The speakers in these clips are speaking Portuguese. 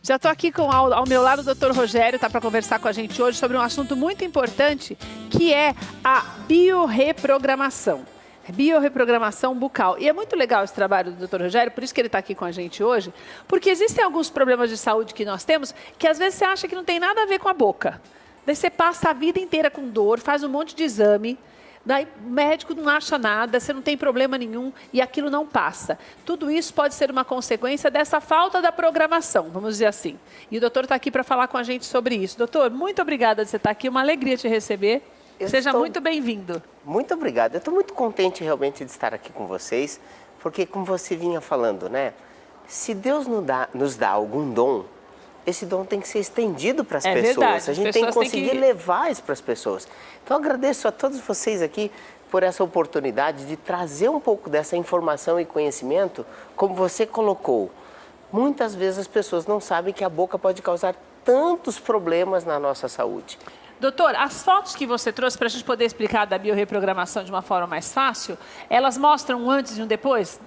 Já estou aqui com ao meu lado o Dr. Rogério, tá para conversar com a gente hoje sobre um assunto muito importante, que é a biorreprogramação. Biorreprogramação bucal. E é muito legal esse trabalho do Dr. Rogério, por isso que ele está aqui com a gente hoje, porque existem alguns problemas de saúde que nós temos que às vezes você acha que não tem nada a ver com a boca. Daí você passa a vida inteira com dor, faz um monte de exame, daí o médico não acha nada, você não tem problema nenhum e aquilo não passa. Tudo isso pode ser uma consequência dessa falta da programação, vamos dizer assim. E o doutor está aqui para falar com a gente sobre isso. Doutor, muito obrigada de você estar aqui, uma alegria te receber. Seja muito bem-vindo. Muito obrigado. Eu estou muito contente realmente de estar aqui com vocês, porque como você vinha falando, né? Se Deus nos dá algum dom, esse dom tem que ser estendido para as pessoas. Verdade. A gente tem que conseguir levar isso para as pessoas. Então, eu agradeço a todos vocês aqui por essa oportunidade de trazer um pouco dessa informação e conhecimento, como você colocou. Muitas vezes as pessoas não sabem que a boca pode causar tantos problemas na nossa saúde. Doutor, as fotos que você trouxe para a gente poder explicar da biorreprogramação de uma forma mais fácil, elas mostram um antes e um depois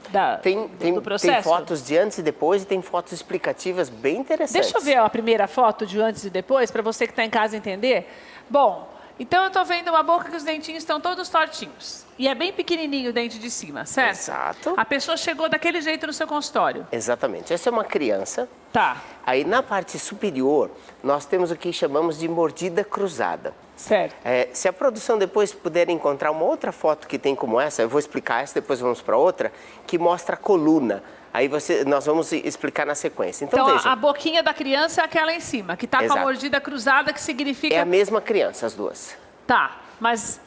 do processo? Tem fotos de antes e depois e tem fotos explicativas bem interessantes. Deixa eu ver a primeira foto de antes e depois, para você que está em casa entender. Bom, então eu estou vendo uma boca que os dentinhos estão todos tortinhos. E é bem pequenininho o dente de cima, certo? Exato. A pessoa chegou daquele jeito no seu consultório. Exatamente. Essa é uma criança. Tá. Aí na parte superior, nós temos o que chamamos de mordida cruzada. Certo. Se a produção depois puder encontrar uma outra foto que tem como essa, eu vou explicar essa, depois vamos para outra, que mostra a coluna. Aí nós vamos explicar na sequência. Então veja. A boquinha da criança é aquela em cima, que está com a mordida cruzada, que significa... É a mesma criança, as duas. Tá, mas...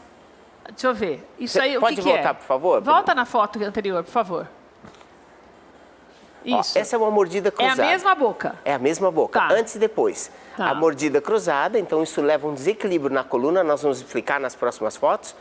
Deixa eu ver. Isso aí, pode voltar, por favor? Volta na foto anterior, por favor. Isso. Ó, essa é uma mordida cruzada. É a mesma boca. É a mesma boca, Tá. antes e depois. Tá. A mordida cruzada, então isso leva um desequilíbrio na coluna, nós vamos explicar nas próximas fotos.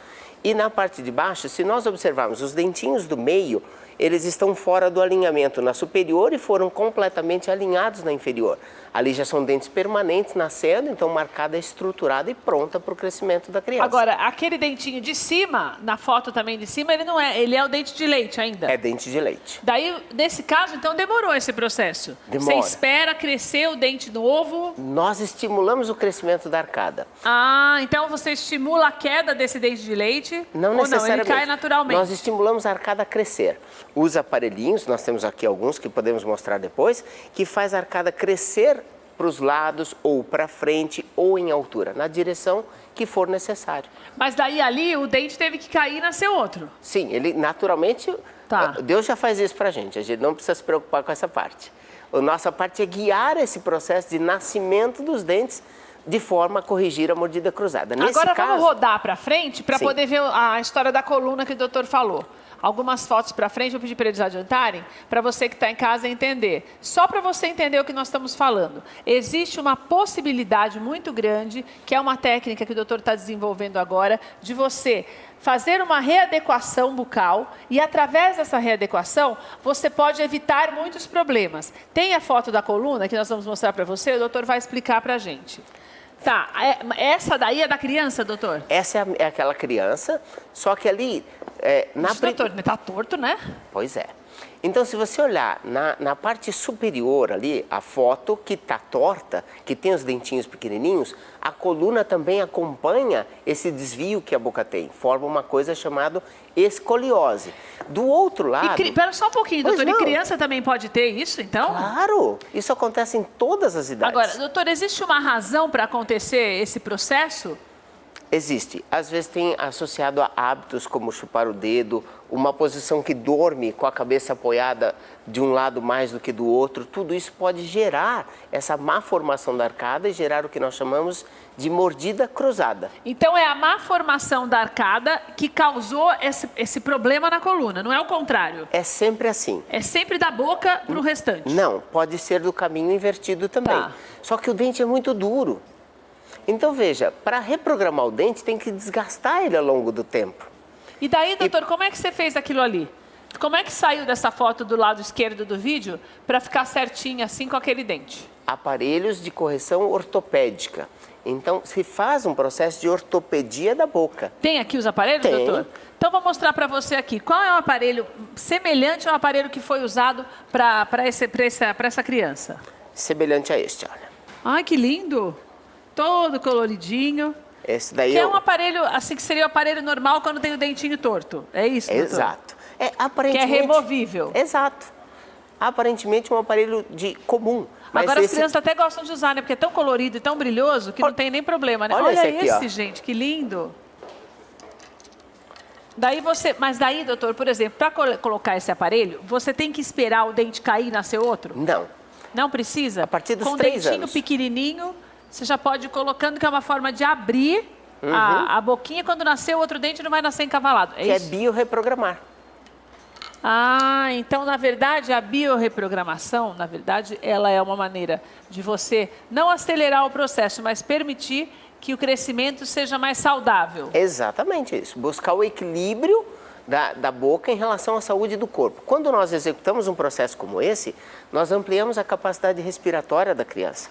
E na parte de baixo, se nós observarmos os dentinhos do meio, eles estão fora do alinhamento na superior e foram completamente alinhados na inferior. Ali já são dentes permanentes nascendo, então marcada, estruturada e pronta para o crescimento da criança. Agora, aquele dentinho de cima, na foto também de cima, ele é o dente de leite ainda. É dente de leite. Daí, nesse caso, então demorou esse processo. Demora. Você espera crescer o dente novo. Nós estimulamos o crescimento da arcada. Ah, então você estimula a queda desse dente de leite? Não ou necessariamente. Não, ele cai naturalmente. Nós estimulamos a arcada a crescer. Os aparelhinhos, nós temos aqui alguns que podemos mostrar depois, que faz a arcada crescer para os lados, ou para frente, ou em altura, na direção que for necessário. Mas daí ali o dente teve que cair e nascer outro. Sim, ele naturalmente, Deus já faz isso para a gente não precisa se preocupar com essa parte. A nossa parte é guiar esse processo de nascimento dos dentes de forma a corrigir a mordida cruzada. Agora vamos rodar para frente para poder ver a história da coluna que o doutor falou. Algumas fotos para frente, vou pedir para eles adiantarem, para você que está em casa entender. Só para você entender o que nós estamos falando. Existe uma possibilidade muito grande, que é uma técnica que o doutor está desenvolvendo agora, de você fazer uma readequação bucal e, através dessa readequação, você pode evitar muitos problemas. Tem a foto da coluna que nós vamos mostrar para você, o doutor vai explicar para a gente. Tá, essa daí é da criança, doutor? Essa é aquela criança, só que ali... Doutor, está torto, né? Pois é. Então, se você olhar na parte superior ali, a foto que está torta, que tem os dentinhos pequenininhos, a coluna também acompanha esse desvio que a boca tem. Forma uma coisa chamada escoliose. Do outro lado... Espera só um pouquinho, doutor. E criança também pode ter isso, então? Claro! Isso acontece em todas as idades. Agora, doutor, existe uma razão para acontecer esse processo? Existe. Às vezes tem associado a hábitos como chupar o dedo, uma posição que dorme com a cabeça apoiada de um lado mais do que do outro. Tudo isso pode gerar essa má formação da arcada e gerar o que nós chamamos de mordida cruzada. Então é a má formação da arcada que causou esse problema na coluna, não é o contrário? É sempre assim. É sempre da boca para o restante? Não, pode ser do caminho invertido também. Tá. Só que o dente é muito duro. Então, veja, para reprogramar o dente, tem que desgastar ele ao longo do tempo. E daí, doutor, como é que você fez aquilo ali? Como é que saiu dessa foto do lado esquerdo do vídeo para ficar certinho assim com aquele dente? Aparelhos de correção ortopédica. Então, se faz um processo de ortopedia da boca. Tem aqui os aparelhos, Tem. doutor? Então, vou mostrar para você aqui. Qual é o aparelho semelhante ao aparelho que foi usado para essa criança? semelhante a este, olha. Ai, que lindo! Todo coloridinho. Esse daí que é um aparelho, assim que seria o aparelho normal quando tem o dentinho torto. É isso, doutor? Exato. Que Aparentemente... é removível. Exato. Aparentemente um aparelho comum. Mas agora as crianças até gostam de usar, né? Porque é tão colorido e tão brilhoso que não tem nem problema, né? Olha esse aqui, esse, gente, que lindo. Mas daí, doutor, por exemplo, para colocar esse aparelho, você tem que esperar o dente cair e nascer outro? Não. Não precisa? A partir dos 3 anos. Com um dentinho pequenininho, você já pode ir colocando, que é uma forma de abrir a boquinha. Quando nascer o outro dente, não vai nascer encavalado. Que é biorreprogramar. Ah, então, na verdade, a biorreprogramação, na verdade, ela é uma maneira de você não acelerar o processo, mas permitir que o crescimento seja mais saudável. Exatamente isso. Buscar o equilíbrio da boca em relação à saúde do corpo. Quando nós executamos um processo como esse, nós ampliamos a capacidade respiratória da criança.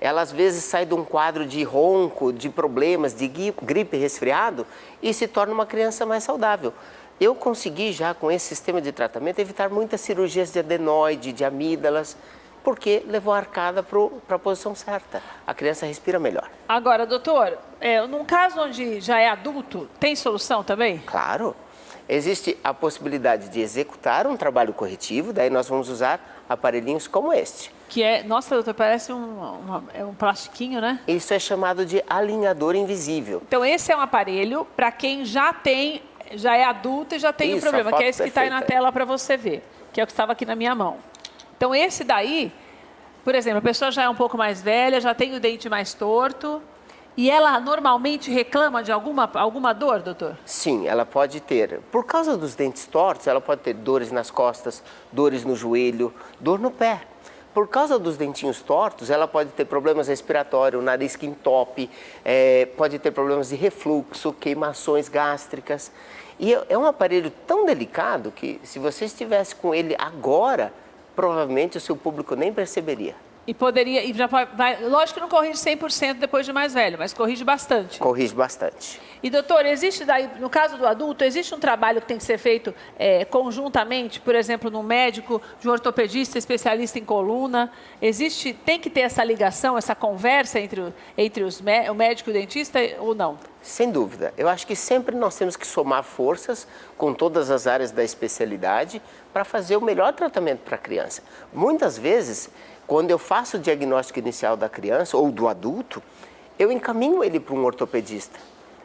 Ela, às vezes, sai de um quadro de ronco, de problemas, de gripe, resfriado, e se torna uma criança mais saudável. Eu consegui já, com esse sistema de tratamento, evitar muitas cirurgias de adenoide, de amígdalas, porque levou a arcada para a posição certa. A criança respira melhor. Agora, doutor, num caso onde já é adulto, tem solução também? Claro. Existe a possibilidade de executar um trabalho corretivo, daí nós vamos usar aparelhinhos como este. Que é, nossa, doutor, parece um plastiquinho, né? Isso é chamado de alinhador invisível. Então, esse é um aparelho para quem já é adulto e já tem um problema, que é esse que está aí na tela para você ver, que é o que estava aqui na minha mão. Então, esse daí, por exemplo, a pessoa já é um pouco mais velha, já tem o dente mais torto, e ela normalmente reclama de alguma dor, doutor? Sim, ela pode ter. Por causa dos dentes tortos, ela pode ter dores nas costas, dores no joelho, dor no pé. Por causa dos dentinhos tortos, ela pode ter problemas respiratórios, o nariz que entope, pode ter problemas de refluxo, queimações gástricas. E é um aparelho tão delicado que, se você estivesse com ele agora, provavelmente o seu público nem perceberia. E poderia, lógico que não corrige 100% depois de mais velho, mas corrige bastante. Corrige bastante. E, doutor, existe daí, no caso do adulto, existe um trabalho que tem que ser feito conjuntamente, por exemplo, num médico, de um ortopedista, especialista em coluna? Tem que ter essa ligação, essa conversa entre o médico e o dentista ou não? Sem dúvida. Eu acho que sempre nós temos que somar forças com todas as áreas da especialidade para fazer o melhor tratamento para a criança. Muitas vezes, quando eu faço o diagnóstico inicial da criança ou do adulto, eu encaminho ele para um ortopedista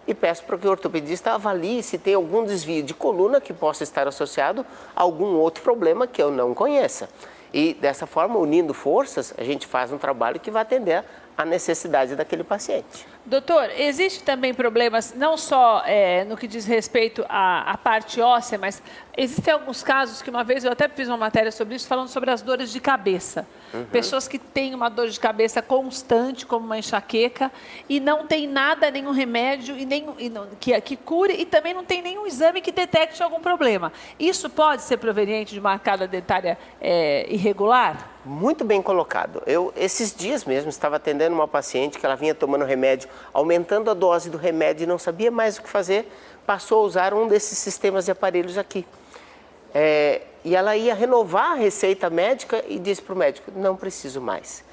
e peço para que o ortopedista avalie se tem algum desvio de coluna que possa estar associado a algum outro problema que eu não conheça. E dessa forma, unindo forças, a gente faz um trabalho que vai atender à necessidade daquele paciente. Doutor, existe também problemas, não só no que diz respeito à parte óssea, mas existem alguns casos que uma vez eu até fiz uma matéria sobre isso, falando sobre as dores de cabeça. Pessoas que têm uma dor de cabeça constante, como uma enxaqueca, e não tem nada, nenhum remédio que cure, e também não tem nenhum exame que detecte algum problema. Isso pode ser proveniente de uma arcada dentária irregular? Muito bem colocado. Eu, esses dias mesmo, estava atendendo uma paciente que ela vinha tomando remédio, aumentando a dose do remédio e não sabia mais o que fazer, passou a usar um desses sistemas de aparelhos aqui. E ela ia renovar a receita médica e disse para o médico, não preciso mais.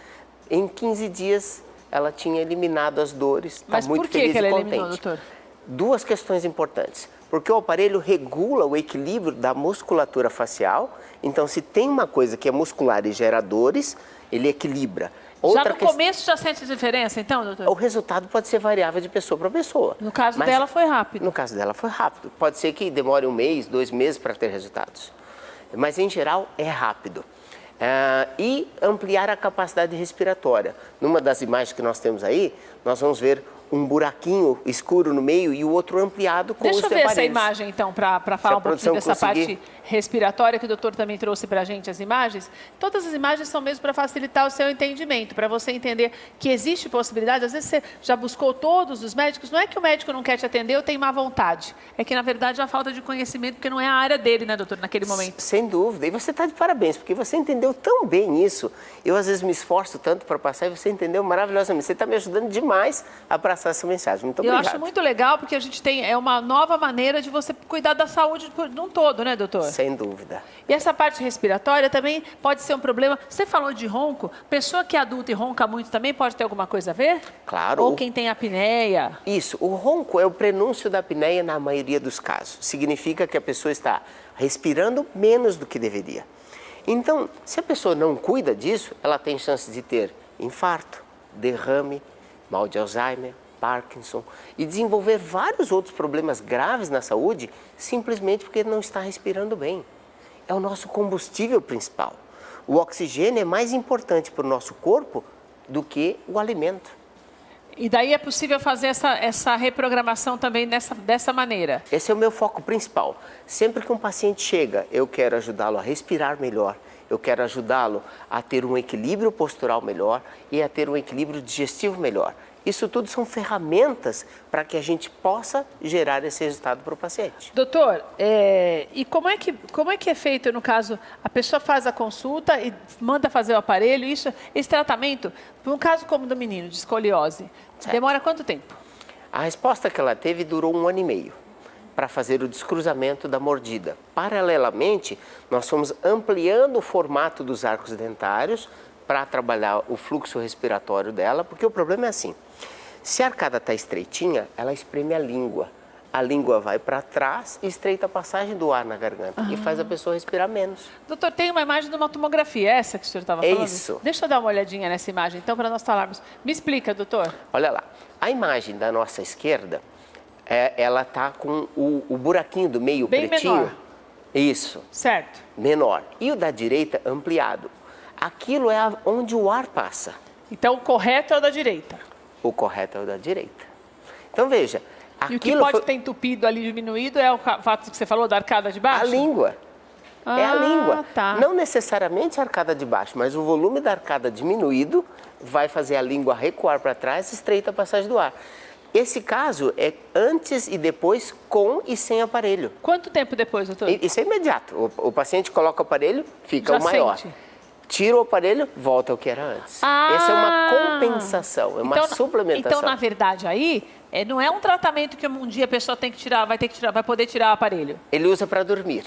Em 15 dias, ela tinha eliminado as dores, está muito feliz e contente. Mas por que ela eliminou, doutor? Duas questões importantes. Porque o aparelho regula o equilíbrio da musculatura facial. Então, se tem uma coisa que é muscular e gera dores, ele equilibra. Já no começo já sente diferença, então, doutor? O resultado pode ser variável de pessoa para pessoa. No caso dela foi rápido. No caso dela foi rápido. Pode ser que demore 1 mês, 2 meses para ter resultados. Mas, em geral, é rápido. E ampliar a capacidade respiratória. Numa das imagens que nós temos aí, nós vamos ver um buraquinho escuro no meio e o outro ampliado com os aparelhos. Deixa eu ver essa imagem, então, para falar um pouquinho dessa parte respiratória, que o doutor também trouxe para a gente as imagens. Todas as imagens são mesmo para facilitar o seu entendimento, para você entender que existe possibilidade. Às vezes você já buscou todos os médicos, não é que o médico não quer te atender ou tem má vontade. É que, na verdade, é a falta de conhecimento, porque não é a área dele, né, doutor, naquele momento. Sem dúvida. E você está de parabéns, porque você entendeu tão bem isso. Eu, às vezes, me esforço tanto para passar e você entendeu maravilhosamente. Você está me ajudando demais a passar essa mensagem. Muito Eu obrigado. acho muito legal, porque a gente tem uma nova maneira de você cuidar da saúde de um todo, né, doutor? Sem dúvida. E essa parte respiratória também pode ser um problema. Você falou de ronco, pessoa que é adulta e ronca muito também pode ter alguma coisa a ver? Claro. Ou quem tem apneia? Isso, o ronco é o prenúncio da apneia na maioria dos casos. Significa que a pessoa está respirando menos do que deveria. Então, se a pessoa não cuida disso, ela tem chance de ter infarto, derrame, mal de Alzheimer, Parkinson e desenvolver vários outros problemas graves na saúde simplesmente porque não está respirando bem. É o nosso combustível principal. O oxigênio é mais importante para o nosso corpo do que o alimento. E daí é possível fazer essa reprogramação também dessa maneira? Esse é o meu foco principal. Sempre que um paciente chega, eu quero ajudá-lo a respirar melhor, eu quero ajudá-lo a ter um equilíbrio postural melhor e a ter um equilíbrio digestivo melhor. Isso tudo são ferramentas para que a gente possa gerar esse resultado para o paciente. Doutor, e como é que é feito, no caso, a pessoa faz a consulta e manda fazer o aparelho, esse tratamento, para um caso como o do menino, de escoliose, demora quanto tempo? A resposta que ela teve durou 1 ano e meio para fazer o descruzamento da mordida. Paralelamente, nós fomos ampliando o formato dos arcos dentários para trabalhar o fluxo respiratório dela, porque o problema é assim, se a arcada está estreitinha, ela espreme a língua vai para trás e estreita a passagem do ar na garganta e faz a pessoa respirar menos. Doutor, tem uma imagem de uma tomografia, essa que o senhor estava falando? É isso. Deixa eu dar uma olhadinha nessa imagem, então, para nós falarmos. Me explica, doutor. Olha lá, a imagem da nossa esquerda, ela está com o buraquinho do meio Bem pretinho. menor. Isso. Certo. Menor. E o da direita, ampliado. Aquilo é onde o ar passa. Então, o correto é o da direita. O correto é o da direita. Então, veja, E o que pode ter entupido ali, diminuído, é o fato que você falou da arcada de baixo? a língua. É a língua. Tá. Não necessariamente a arcada de baixo, mas o volume da arcada diminuído vai fazer a língua recuar para trás e estreita a passagem do ar. Esse caso é antes e depois, com e sem aparelho. Quanto tempo depois, doutor? Isso é imediato. O paciente coloca o aparelho, fica Já o maior. sente. Tira o aparelho, volta ao que era antes. Essa é uma compensação, é uma suplementação. Então, na verdade, aí, não é um tratamento que um dia a pessoa tem que tirar, vai poder tirar o aparelho. Ele usa para dormir.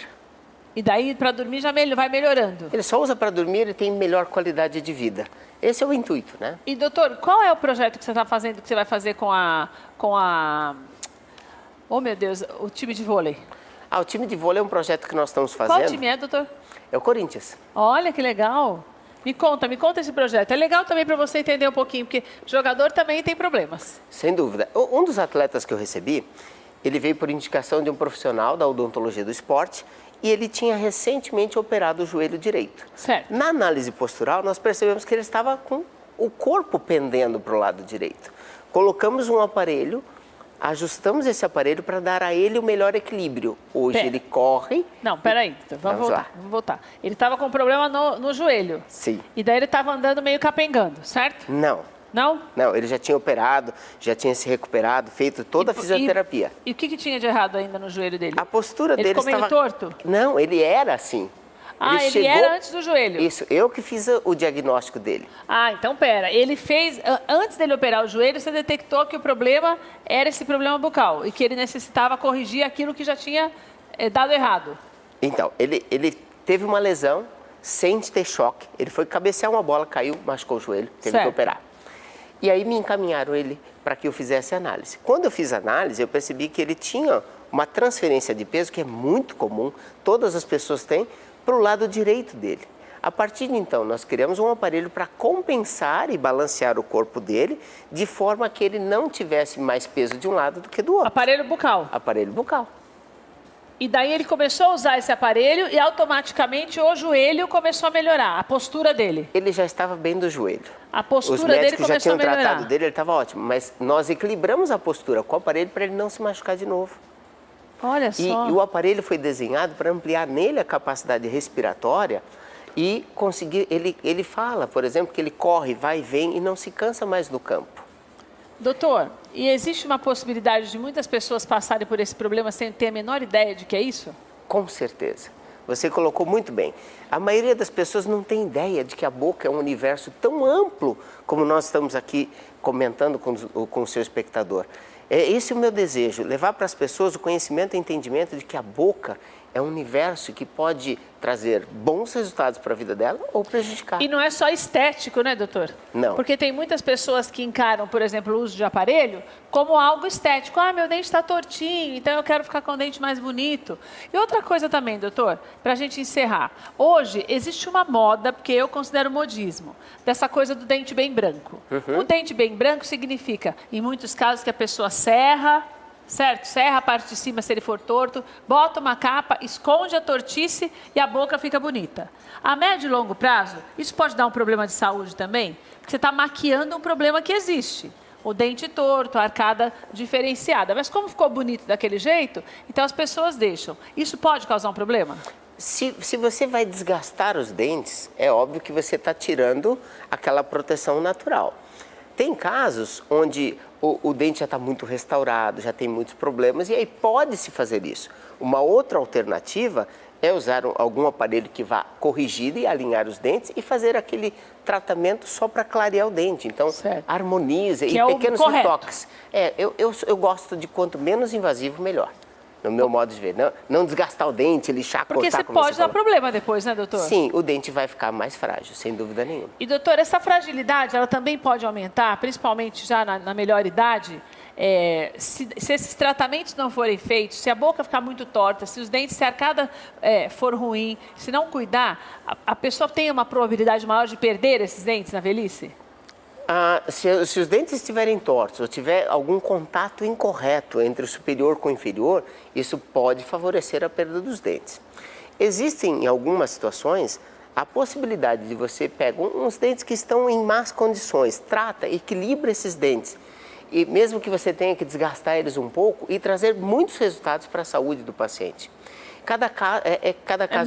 E daí, para dormir, já vai melhorando. Ele só usa para dormir e tem melhor qualidade de vida. Esse é o intuito, né? E, doutor, qual é o projeto que você está fazendo, que você vai fazer com a... Oh, meu Deus, o time de vôlei. O time de vôlei é um projeto que nós estamos fazendo. Qual time é, doutor? É o Corinthians. Olha, que legal. Me conta esse projeto. É legal também para você entender um pouquinho, porque jogador também tem problemas. Sem dúvida. Um dos atletas que eu recebi, ele veio por indicação de um profissional da odontologia do esporte e ele tinha recentemente operado o joelho direito. Certo. Na análise postural, nós percebemos que ele estava com o corpo pendendo para o lado direito. Colocamos um aparelho, ajustamos esse aparelho para dar a ele o melhor equilíbrio. Hoje ele corre... Não, peraí, vamos voltar. Ele estava com problema no joelho. Sim. E daí ele estava andando meio capengando, certo? Não. Não? Não, ele já tinha operado, já tinha se recuperado, feito toda a fisioterapia. E o que tinha de errado ainda no joelho dele? A postura dele ficou meio estava... torto? Não, ele era assim. Ele era antes do joelho? Isso, eu que fiz o diagnóstico dele. Então pera, ele fez, antes dele operar o joelho, você detectou que o problema era esse problema bucal e que ele necessitava corrigir aquilo que já tinha dado errado. Então, ele teve uma lesão sem ter choque, ele foi cabecear uma bola, caiu, machucou o joelho, teve que operar. E aí me encaminharam ele para que eu fizesse análise. Quando eu fiz a análise, eu percebi que ele tinha uma transferência de peso que é muito comum, todas as pessoas têm, para o lado direito dele. A partir de então, nós criamos um aparelho para compensar e balancear o corpo dele, de forma que ele não tivesse mais peso de um lado do que do outro. Aparelho bucal. Aparelho bucal. E daí ele começou a usar esse aparelho e automaticamente o joelho começou a melhorar, a postura dele. Ele já estava bem do joelho. A postura dele começou a melhorar. Os médicos já tinham tratado dele, ele estava ótimo, mas nós equilibramos a postura com o aparelho para ele não se machucar de novo. Olha só. E o aparelho foi desenhado para ampliar nele a capacidade respiratória e conseguir... Ele fala, por exemplo, que ele corre, vai e vem e não se cansa mais no campo. Doutor, e existe uma possibilidade de muitas pessoas passarem por esse problema sem ter a menor ideia de que é isso? Com certeza. Você colocou muito bem. A maioria das pessoas não tem ideia de que a boca é um universo tão amplo como nós estamos aqui comentando com o seu espectador. Esse é o meu desejo, levar para as pessoas o conhecimento e entendimento de que a boca é um universo que pode trazer bons resultados para a vida dela ou prejudicar. E não é só estético, né, doutor? Não. Porque tem muitas pessoas que encaram, por exemplo, o uso de aparelho como algo estético. Ah, meu dente está tortinho, então eu quero ficar com o dente mais bonito. E outra coisa também, doutor, para a gente encerrar. Hoje existe uma moda, porque eu considero modismo, dessa coisa do dente bem branco. O dente bem branco significa, em muitos casos, que a pessoa serra, certo? Serra a parte de cima se ele for torto, bota uma capa, esconde a tortice e a boca fica bonita. A médio e longo prazo, isso pode dar um problema de saúde também, porque você está maquiando um problema que existe. O dente torto, a arcada diferenciada. Mas como ficou bonito daquele jeito, então as pessoas deixam. Isso pode causar um problema? Se você vai desgastar os dentes, é óbvio que você está tirando aquela proteção natural. Tem casos onde o dente já está muito restaurado, já tem muitos problemas, e aí pode-se fazer isso. Uma outra alternativa é usar algum aparelho que vá corrigir e alinhar os dentes e fazer aquele tratamento só para clarear o dente. Então, certo, harmoniza que e é pequenos o correto. retoques. Eu gosto de quanto menos invasivo, melhor. No meu modo de ver. Não desgastar o dente, lixar, porque cortar, você como pode você dar falou. problema depois, né, doutor? Sim, o dente vai ficar mais frágil, sem dúvida nenhuma. E, doutor, essa fragilidade, ela também pode aumentar, principalmente já na melhor idade, se esses tratamentos não forem feitos, se a boca ficar muito torta, se os dentes, se a arcada for ruim, se não cuidar, a pessoa tem uma probabilidade maior de perder esses dentes na velhice? Se os dentes estiverem tortos ou tiver algum contato incorreto entre o superior com o inferior, isso pode favorecer a perda dos dentes. Existem, em algumas situações, a possibilidade de você pegar uns dentes que estão em más condições, trata, equilibra esses dentes. E mesmo que você tenha que desgastar eles um pouco e trazer muitos resultados para a saúde do paciente. Cada caso é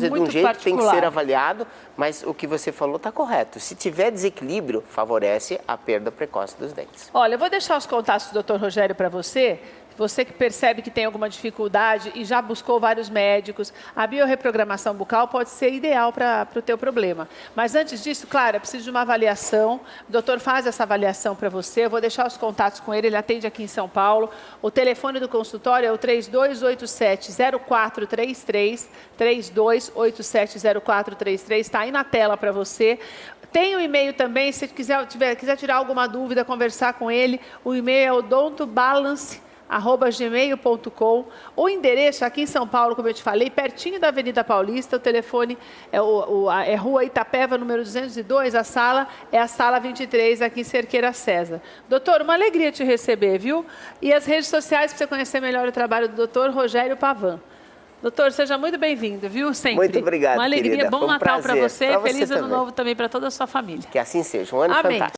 de um jeito, particular. Tem que ser avaliado, mas o que você falou está correto. Se tiver desequilíbrio, favorece a perda precoce dos dentes. Olha, eu vou deixar os contatos do Dr. Rogério para você. Você que percebe que tem alguma dificuldade e já buscou vários médicos, a biorreprogramação bucal pode ser ideal para o teu problema. Mas antes disso, claro, é preciso de uma avaliação. O doutor faz essa avaliação para você. Eu vou deixar os contatos com ele, ele atende aqui em São Paulo. O telefone do consultório é o 3287-0433, 3287-0433, está aí na tela para você. Tem o e-mail também, se quiser tirar alguma dúvida, conversar com ele, o e-mail é odontobalance@gmail.com. O endereço aqui em São Paulo, como eu te falei, pertinho da Avenida Paulista, o telefone é Rua Itapeva, número 202, a sala é a sala 23, aqui em Cerqueira César. Doutor, uma alegria te receber, viu? E as redes sociais para você conhecer melhor o trabalho do doutor Rogério Pavan. Doutor, seja muito bem-vindo, viu? Sempre. Muito obrigado, uma alegria, querida. bom Natal para você, pra você feliz ano também. novo também para toda a sua família. Que assim seja, um ano Amém. fantástico.